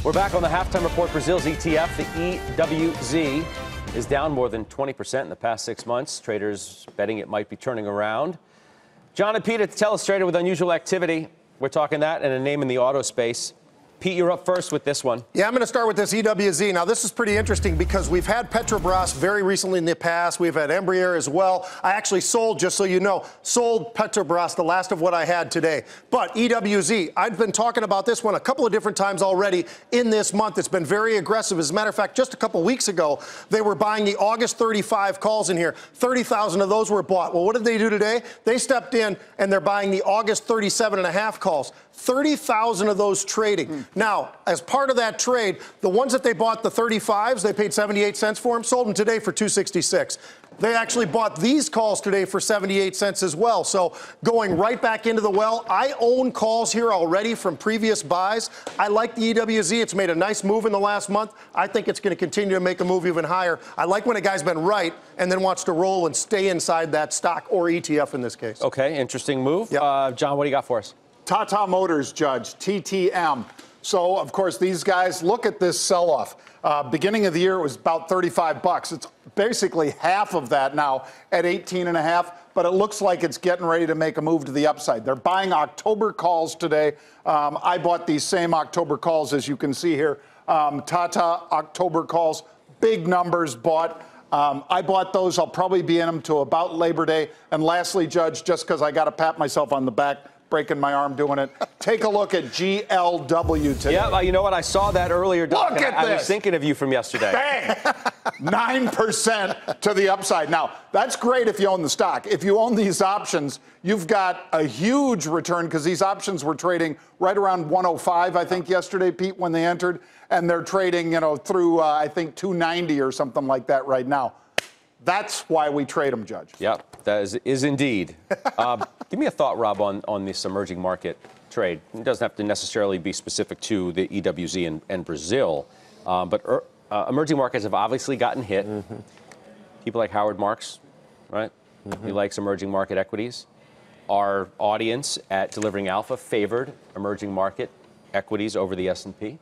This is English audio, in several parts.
We're back on the halftime report. Brazil's ETF, the EWZ, is down more than 20% in the past 6 months. Traders betting it might be turning around. John and Pete at the telestrator with unusual activity. We're talking that and a name in the auto space. Pete, you're up first with this one. Yeah, I'm going to start with this EWZ. Now, this is pretty interesting because we've had Petrobras very recently in the past. We've had Embraer as well. I actually sold, just so you know, sold Petrobras, the last of what I had today. But EWZ, I've been talking about this one a couple of different times already in this month. It's been very aggressive. As a matter of fact, just a couple weeks ago, they were buying the August 35 calls in here. 30,000 of those were bought. Well, what did they do today? They stepped in and they're buying the August 37.5 calls. 30,000 of those trading. Now, as part of that trade, the ones that they bought, the 35s, they paid 78 cents for them, sold them today for 266. They actually bought these calls today for 78 cents as well. So going right back into the well. I own calls here already from previous buys. I like the EWZ. It's made a nice move in the last month. I think it's going to continue to make a move even higher. I like when a guy's been right and then wants to roll and stay inside that stock or ETF in this case. Okay, interesting move. Yep. John, what do you got for us? Tata Motors, Judge, TTM. So, of course, these guys, look at this sell-off. Beginning of the year, it was about 35 bucks. It's basically half of that now at 18.5, but it looks like it's getting ready to make a move to the upside. They're buying October calls today. I bought these same October calls, as you can see here. Tata October calls, big numbers bought. I bought those. I'll probably be in them to about Labor Day. And lastly, Judge, just because I got to pat myself on the back, breaking my arm doing it. Take a look at GLW today. Yeah, you know what? I saw that earlier, Doc. Look at I this. was thinking of you from yesterday. Bang! 9% to the upside. Now, that's great if you own the stock. If you own these options, you've got a huge return because these options were trading right around 105, I think, yesterday, Pete, when they entered. And they're trading, through, I think, 290 or something like that right now. That's why we trade them, Judge. Yep, that is indeed. Give me a thought, Rob, on this emerging market trade. It doesn't have to necessarily be specific to the EWZ and Brazil, but emerging markets have obviously gotten hit. People like Howard Marks, right? He likes emerging market equities. Our audience at Delivering Alpha favored emerging market equities over the S&P.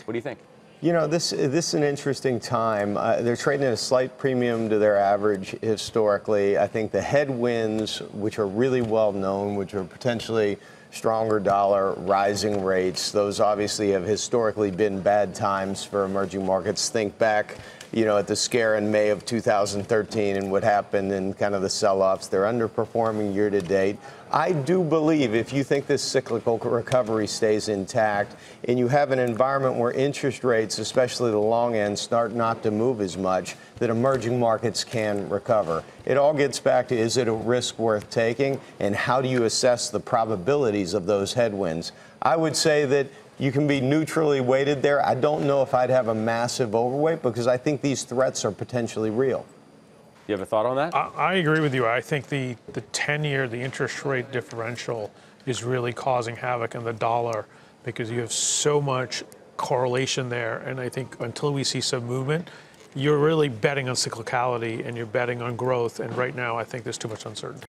What do you think? You know, this is an interesting time. They're trading at a slight premium to their average historically. I think the headwinds, which are really well known, which are potentially stronger dollar, rising rates, those obviously have historically been bad times for emerging markets. Think back, at the scare in May of 2013 and what happened and kind of the sell-offs. They're underperforming year to date. I do believe if you think this cyclical recovery stays intact and you have an environment where interest rates, especially the long end, start not to move as much, that emerging markets can recover. It all gets back to, is it a risk worth taking, and how do you assess the probabilities of those headwinds? I would say that you can be neutrally weighted there. I don't know if I'd have a massive overweight because I think these threats are potentially real. You have a thought on that? I agree with you. I think the 10-year, the interest rate differential is really causing havoc in the dollar because you have so much correlation there. And I think until we see some movement, you're really betting on cyclicality and you're betting on growth. And right now, I think there's too much uncertainty.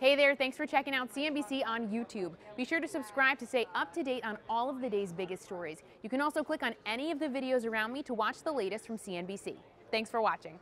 Hey there, thanks for checking out CNBC on YouTube. Be sure to subscribe to stay up to date on all of the day's biggest stories. You can also click on any of the videos around me to watch the latest from CNBC. Thanks for watching.